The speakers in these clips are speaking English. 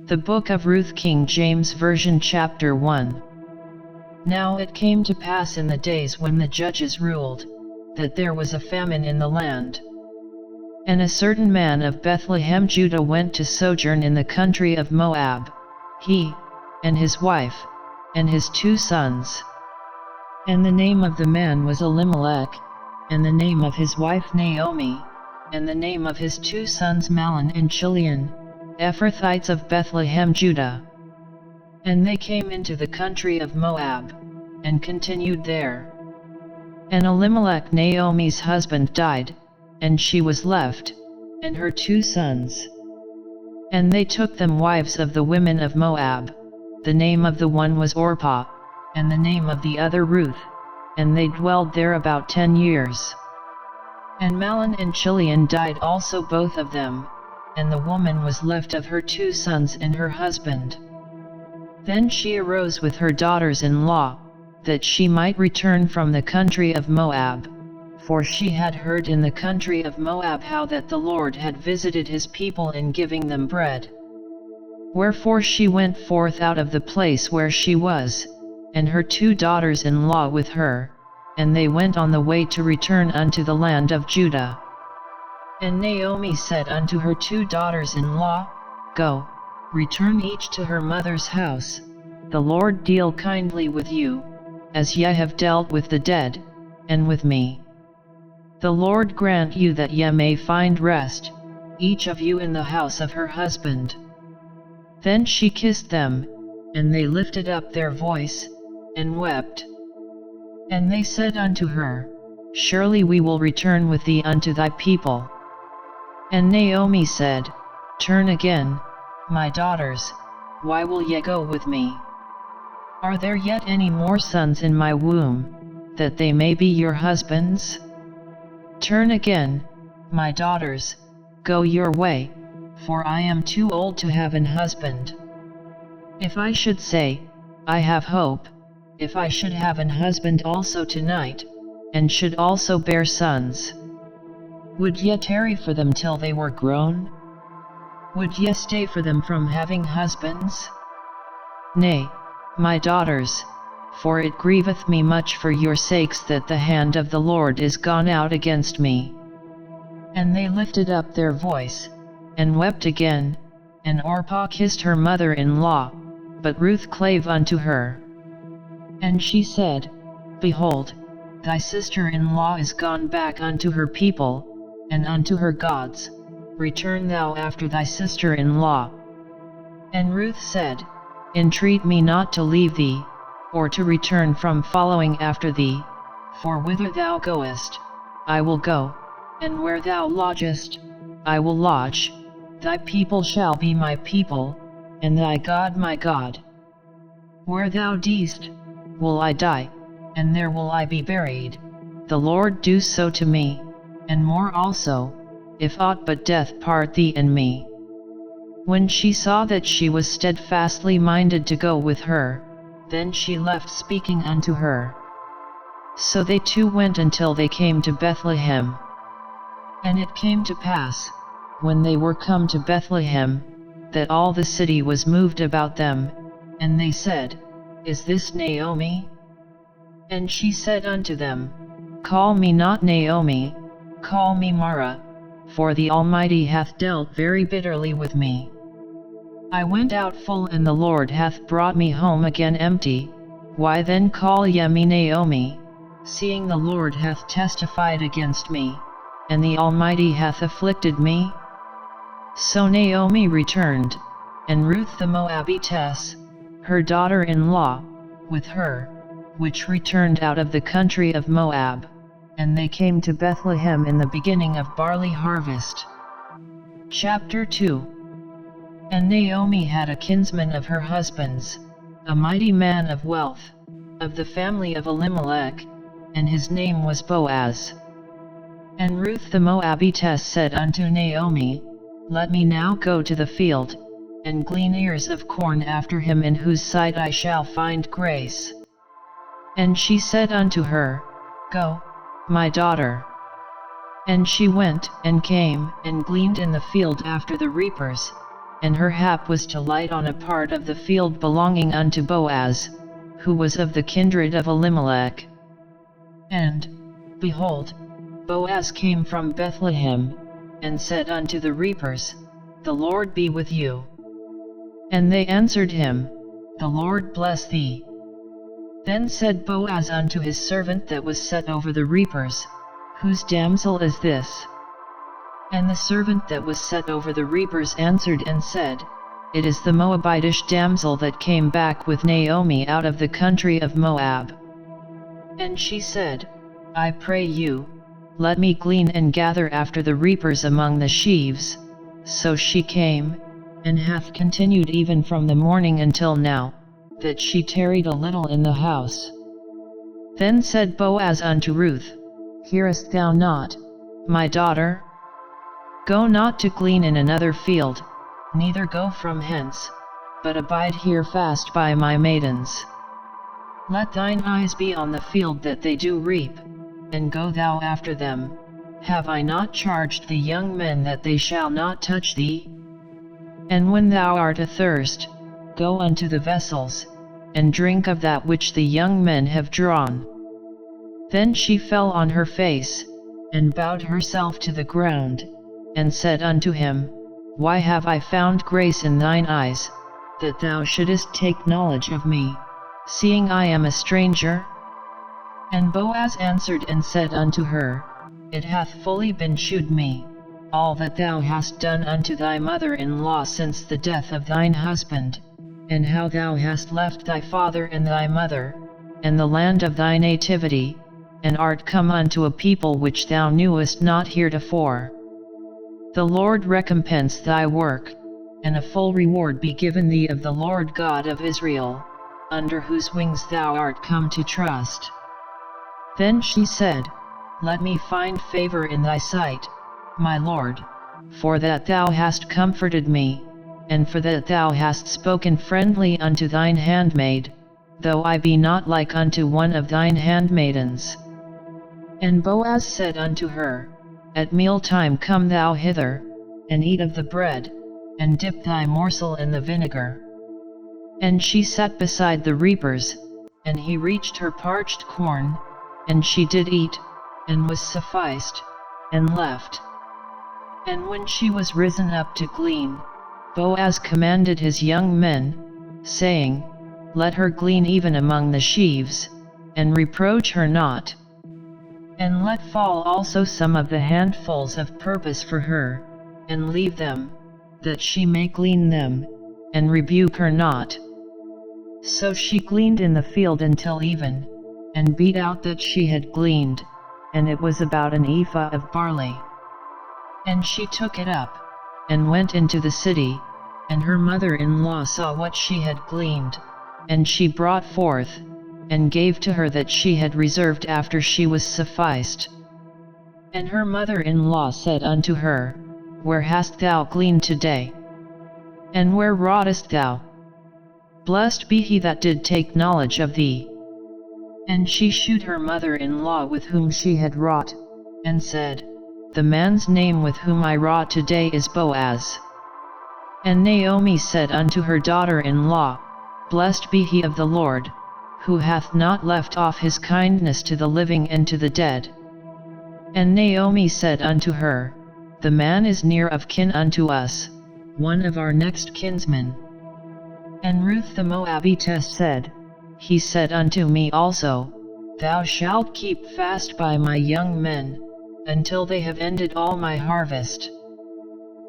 The Book of Ruth, King James Version, Chapter 1. Now it came to pass in the days when the judges ruled, that there was a famine in the land. And a certain man of Bethlehem, Judah, went to sojourn in the country of Moab, he, and his wife, and his 2 sons. And the name of the man was Elimelech, and the name of his wife Naomi, and the name of his 2 sons Mahlon and Chilion, Ephrathites of Bethlehem, Judah. And they came into the country of Moab, and continued there. And Elimelech, Naomi's husband, died, and she was left, and her 2 sons. And they took them wives of the women of Moab. The name of the one was Orpah, and the name of the other Ruth, and they dwelled there about 10 years. And Mahlon and Chilion died also, both of them, and the woman was left of her 2 sons and her husband. Then she arose with her daughters-in-law, that she might return from the country of Moab, for she had heard in the country of Moab how that the Lord had visited his people in giving them bread. Wherefore she went forth out of the place where she was, and her 2 daughters-in-law with her, and they went on the way to return unto the land of Judah. And Naomi said unto her 2 daughters-in-law, Go, return each to her mother's house, the Lord deal kindly with you, as ye have dealt with the dead, and with me. The Lord grant you that ye may find rest, each of you in the house of her husband. Then she kissed them, and they lifted up their voice, and wept. And they said unto her, Surely we will return with thee unto thy people. And Naomi said, Turn again, my daughters, why will ye go with me? Are there yet any more sons in my womb, that they may be your husbands? Turn again, my daughters, go your way, for I am too old to have an husband. If I should say, I have hope, if I should have an husband also tonight, and should also bear sons, would ye tarry for them till they were grown? Would ye stay for them from having husbands? Nay, my daughters, for it grieveth me much for your sakes that the hand of the Lord is gone out against me. And they lifted up their voice, and wept again, and Orpah kissed her mother-in-law, but Ruth clave unto her. And she said, Behold, thy sister-in-law is gone back unto her people, and unto her gods, return thou after thy sister-in-law. And Ruth said, Entreat me not to leave thee, or to return from following after thee, for whither thou goest, I will go, and where thou lodgest, I will lodge, thy people shall be my people, and thy God my God. Where thou diest, will I die, and there will I be buried, the Lord do so to me, and more also, if aught but death part thee and me. When she saw that she was steadfastly minded to go with her, then she left speaking unto her. So they 2 went until they came to Bethlehem. And it came to pass, when they were come to Bethlehem, that all the city was moved about them, and they said, Is this Naomi? And she said unto them, Call me not Naomi, call me Mara, for the Almighty hath dealt very bitterly with me. I went out full, and the Lord hath brought me home again empty. Why then call ye me Naomi, seeing the Lord hath testified against me, and the Almighty hath afflicted me? So Naomi returned, and Ruth the Moabitess, her daughter-in-law, with her, which returned out of the country of Moab, and they came to Bethlehem in the beginning of barley harvest. Chapter 2. And Naomi had a kinsman of her husband's, a mighty man of wealth, of the family of Elimelech, and his name was Boaz. And Ruth the Moabitess said unto Naomi, Let me now go to the field, and glean ears of corn after him in whose sight I shall find grace. And she said unto her, Go, my daughter. And she went, and came, and gleaned in the field after the reapers, and her hap was to light on a part of the field belonging unto Boaz, who was of the kindred of Elimelech. And, behold, Boaz came from Bethlehem, and said unto the reapers, The Lord be with you. And they answered him, The Lord bless thee. Then said Boaz unto his servant that was set over the reapers, Whose damsel is this? And the servant that was set over the reapers answered and said, It is the Moabitish damsel that came back with Naomi out of the country of Moab. And she said, I pray you, let me glean and gather after the reapers among the sheaves. So she came, and hath continued even from the morning until now, that she tarried a little in the house. Then said Boaz unto Ruth, Hearest thou not, my daughter? Go not to glean in another field, neither go from hence, but abide here fast by my maidens. Let thine eyes be on the field that they do reap, and go thou after them. Have I not charged the young men that they shall not touch thee? And when thou art athirst, go unto the vessels, and drink of that which the young men have drawn. Then she fell on her face, and bowed herself to the ground, and said unto him, Why have I found grace in thine eyes, that thou shouldest take knowledge of me, seeing I am a stranger? And Boaz answered and said unto her, It hath fully been shewed me, all that thou hast done unto thy mother-in-law since the death of thine husband, and how thou hast left thy father and thy mother, and the land of thy nativity, and art come unto a people which thou knewest not heretofore. The Lord recompense thy work, and a full reward be given thee of the Lord God of Israel, under whose wings thou art come to trust. Then she said, Let me find favor in thy sight, my Lord, for that thou hast comforted me, and for that thou hast spoken friendly unto thine handmaid, though I be not like unto one of thine handmaidens. And Boaz said unto her, At mealtime come thou hither, and eat of the bread, and dip thy morsel in the vinegar. And she sat beside the reapers, and he reached her parched corn, and she did eat, and was sufficed, and left. And when she was risen up to glean, Boaz commanded his young men, saying, Let her glean even among the sheaves, and reproach her not. And let fall also some of the handfuls of purpose for her, and leave them, that she may glean them, and rebuke her not. So she gleaned in the field until even, and beat out that she had gleaned, and it was about an ephah of barley. And she took it up, and went into the city, and her mother-in-law saw what she had gleaned, and she brought forth, and gave to her that she had reserved after she was sufficed. And her mother-in-law said unto her, Where hast thou gleaned today? And where wroughtest thou? Blessed be he that did take knowledge of thee. And she shewed her mother-in-law with whom she had wrought, and said, The man's name with whom I wrought today is Boaz. And Naomi said unto her daughter-in-law, Blessed be he of the Lord, who hath not left off his kindness to the living and to the dead. And Naomi said unto her, The man is near of kin unto us, one of our next kinsmen. And Ruth the Moabitess said, He said unto me also, Thou shalt keep fast by my young men, until they have ended all my harvest.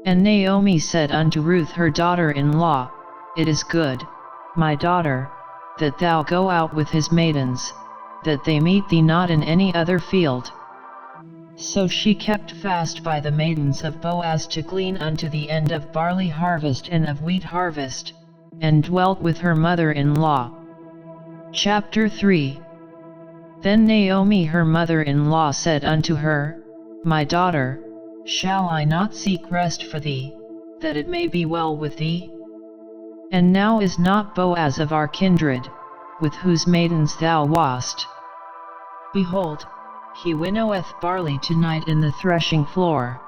And Naomi said unto Ruth her daughter-in-law, It is good, my daughter, that thou go out with his maidens, that they meet thee not in any other field. So she kept fast by the maidens of Boaz to glean unto the end of barley harvest and of wheat harvest, and dwelt with her mother-in-law. Chapter 3. Then Naomi her mother-in-law said unto her, My daughter, shall I not seek rest for thee, that it may be well with thee? And now is not Boaz of our kindred, with whose maidens thou wast? Behold, he winnoweth barley tonight in the threshing floor.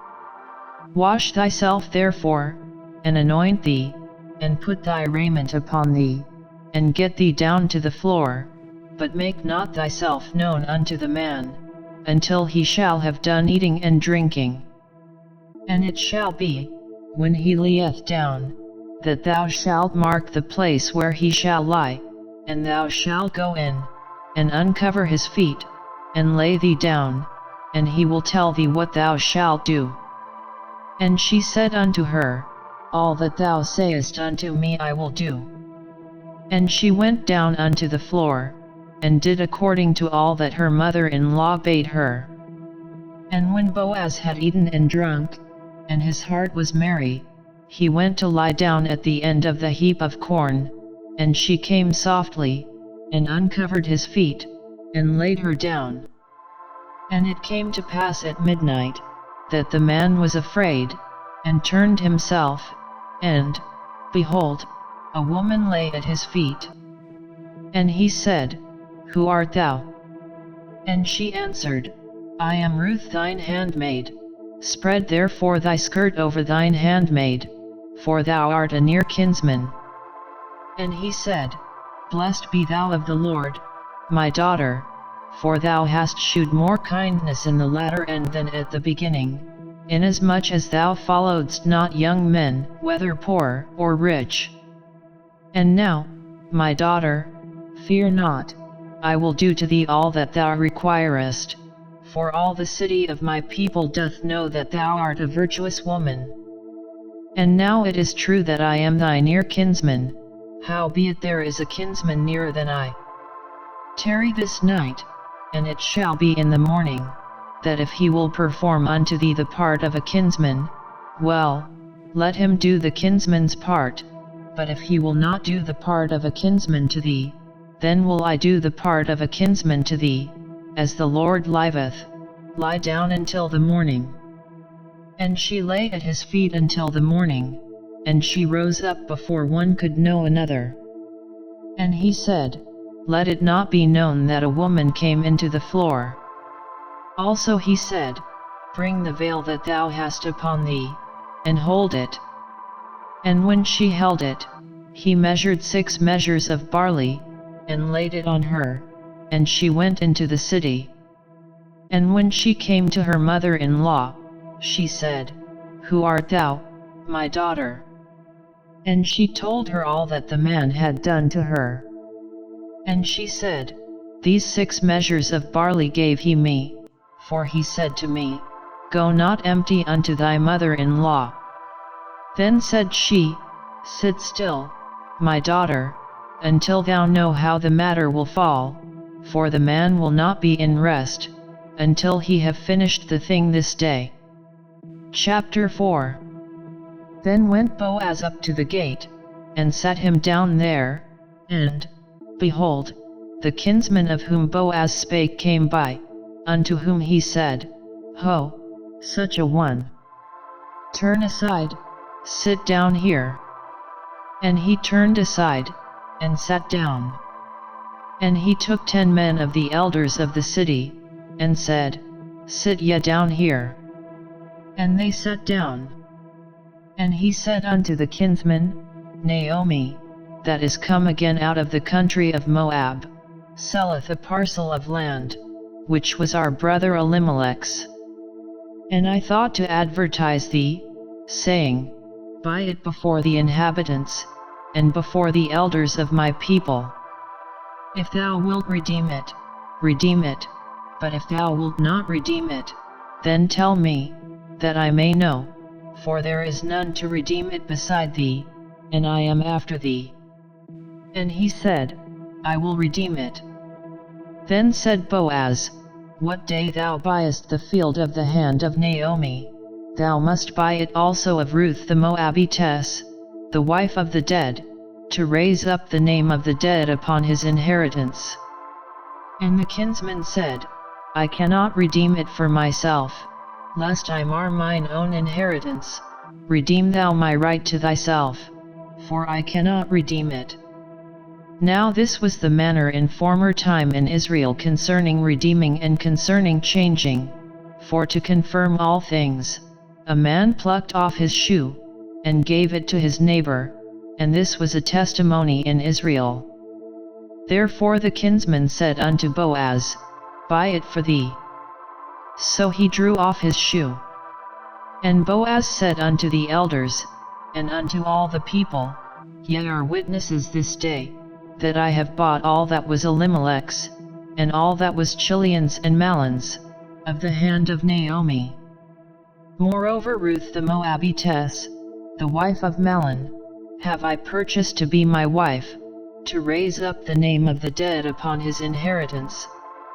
Wash thyself therefore, and anoint thee, and put thy raiment upon thee, and get thee down to the floor, but make not thyself known unto the man, until he shall have done eating and drinking. And it shall be, when he lieth down, that thou shalt mark the place where he shall lie, and thou shalt go in, and uncover his feet, and lay thee down, and he will tell thee what thou shalt do. And she said unto her, All that thou sayest unto me I will do. And she went down unto the floor, and did according to all that her mother-in-law bade her. And when Boaz had eaten and drunk, and his heart was merry, he went to lie down at the end of the heap of corn, and she came softly, and uncovered his feet, and laid her down. And it came to pass at midnight, that the man was afraid, and turned himself, and, behold, a woman lay at his feet. And he said, Who art thou? And she answered, I am Ruth thine handmaid. Spread therefore thy skirt over thine handmaid, for thou art a near kinsman. And he said, Blessed be thou of the Lord, my daughter, for thou hast shewed more kindness in the latter end than at the beginning, inasmuch as thou followedst not young men, whether poor or rich. And now, my daughter, fear not, I will do to thee all that thou requirest, for all the city of my people doth know that thou art a virtuous woman. And now it is true that I am thy near kinsman, howbeit there is a kinsman nearer than I. Tarry this night, and it shall be in the morning, that if he will perform unto thee the part of a kinsman, well, let him do the kinsman's part, but if he will not do the part of a kinsman to thee, then will I do the part of a kinsman to thee, as the Lord liveth, lie down until the morning. And she lay at his feet until the morning, and she rose up before one could know another. And he said, Let it not be known that a woman came into the floor. Also he said, Bring the veil that thou hast upon thee, and hold it. And when she held it, he measured 6 measures of barley, and laid it on her, and she went into the city. And when she came to her mother-in-law, she said, Who art thou, my daughter? And she told her all that the man had done to her. And she said, These 6 measures of barley gave he me, for he said to me, Go not empty unto thy mother-in-law. Then said she, Sit still, my daughter, until thou know how the matter will fall, for the man will not be in rest, until he have finished the thing this day. Chapter 4. Then went Boaz up to the gate, and sat him down there, and, behold, the kinsman of whom Boaz spake came by, unto whom he said, Ho, such a one! Turn aside, sit down here. And he turned aside, and sat down. And he took 10 men of the elders of the city, and said, Sit ye down here. And they sat down. And he said unto the kinsman, Naomi, that is come again out of the country of Moab, selleth a parcel of land, which was our brother Elimelech's. And I thought to advertise thee, saying, Buy it before the inhabitants, and before the elders of my people. If thou wilt redeem it, but if thou wilt not redeem it, then tell me, that I may know, for there is none to redeem it beside thee, and I am after thee. And he said, I will redeem it. Then said Boaz, What day thou buyest the field of the hand of Naomi, thou must buy it also of Ruth the Moabitess, the wife of the dead, to raise up the name of the dead upon his inheritance. And the kinsman said, I cannot redeem it for myself, lest I mar mine own inheritance. Redeem thou my right to thyself, for I cannot redeem it. Now this was the manner in former time in Israel concerning redeeming and concerning changing, for to confirm all things, a man plucked off his shoe, and gave it to his neighbor, and this was a testimony in Israel. Therefore the kinsman said unto Boaz, Buy it for thee. So he drew off his shoe. And Boaz said unto the elders, and unto all the people, Ye are witnesses this day, that I have bought all that was Elimelech's, and all that was Chilion's and Mahlon's, of the hand of Naomi. Moreover Ruth the Moabitess, the wife of Mahlon, have I purchased to be my wife, to raise up the name of the dead upon his inheritance,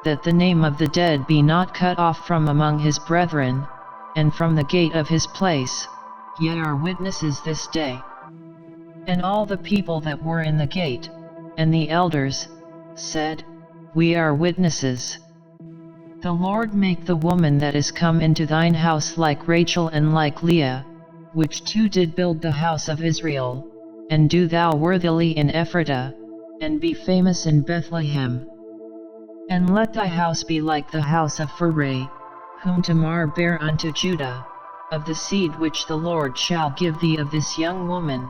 that the name of the dead be not cut off from among his brethren, and from the gate of his place. Ye are witnesses this day. And all the people that were in the gate, and the elders, said, We are witnesses. The Lord make the woman that is come into thine house like Rachel and like Leah, which two did build the house of Israel, and do thou worthily in Ephratah, and be famous in Bethlehem. And let thy house be like the house of Phareh, whom Tamar bare unto Judah, of the seed which the Lord shall give thee of this young woman.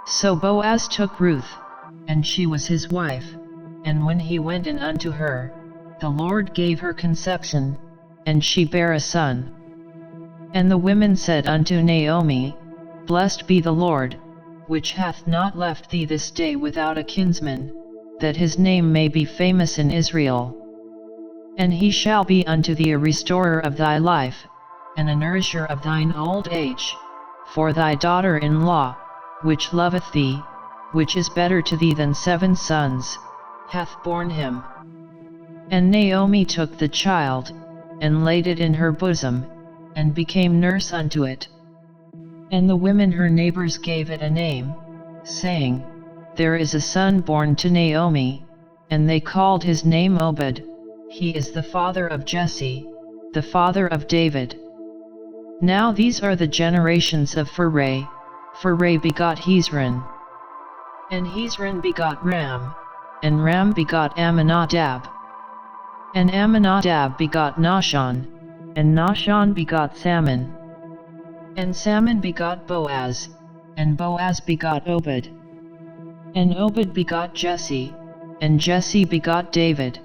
So Boaz took Ruth, and she was his wife, and when he went in unto her, the Lord gave her conception, and she bare a son. And the women said unto Naomi, Blessed be the Lord, which hath not left thee this day without a kinsman, that his name may be famous in Israel. And he shall be unto thee a restorer of thy life, and a nourisher of thine old age, for thy daughter-in-law, which loveth thee, which is better to thee than 7 sons, hath borne him. And Naomi took the child, and laid it in her bosom, and became nurse unto it. And the women her neighbors gave it a name, saying, There is a son born to Naomi, and they called his name Obed, he is the father of Jesse, the father of David. Now these are the generations of Phareh. Phareh begot Hezron. And Hezron begot Ram, and Ram begot Amminadab. And Amminadab begot Nahshon, and Nahshon begot Salmon. And Salmon begot Boaz, and Boaz begot Obed. And Obed begot Jesse, and Jesse begot David.